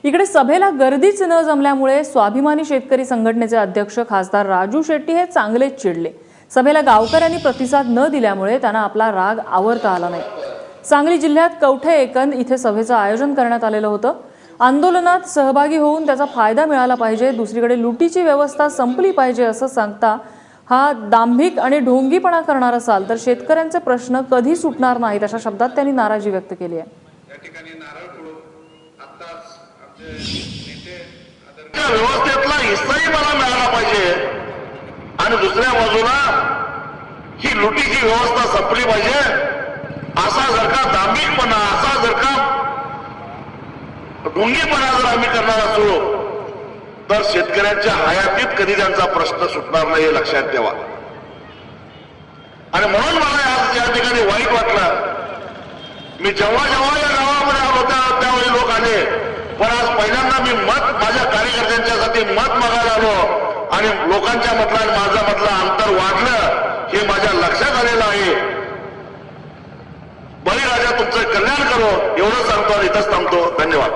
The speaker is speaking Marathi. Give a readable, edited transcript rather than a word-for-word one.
इकडे सभेला गर्दीच न जमल्यामुळे स्वाभिमानी शेतकरी संघटनेचे अध्यक्ष खासदार राजू शेट्टी हे चांगलेच चिडले। सभेला गावकऱ्यांनी प्रतिसाद न दिल्यामुळे त्यांना आपला राग आवरता आला नाही। सांगली जिल्ह्यात कवठे एकंद इथे सभेचं आयोजन करण्यात आलेलं होतं। आंदोलनात सहभागी होऊन त्याचा फायदा मिळाला पाहिजे, दुसरीकडे लुटीची व्यवस्था संपली पाहिजे असं सांगता हा दांभिक आणि ढोंगीपणा करणार असाल तर शेतकऱ्यांचे प्रश्न कधी सुटणार नाहीत अशा शब्दात त्यांनी नाराजी व्यक्त केली आहे। व्यवस्थेतला हिस्साही मला मिळाला पाहिजे आणि दुसऱ्या बाजूला ही लुटीची व्यवस्था संपली पाहिजे असा जर का दांभिकपणा, असा जर का ढोंगीपणा जर आम्ही करणार असलो तर शेतकऱ्यांच्या हयातीत कधी त्यांचा प्रश्न सुटणार नाही हे लक्षात ठेवा। आणि म्हणून मला आज या ठिकाणी वाईट वाटलं। मी जेव्हा जेव्हा या गावामध्ये आलो त्यावेळी लोक आले, पण आज पहिल्यांदा मी माझ्या कार्यकर्त्यांच्यासाठी मत मागायला आलो आणि लोकांच्या मतला आणि माझ्या मतला अंतर वाढलं हे माझ्या लक्षात आलेलं आहे। बळीराजा तुमचं कल्याण करो एवढं सांगतो आणि इथंच थांबतो। धन्यवाद।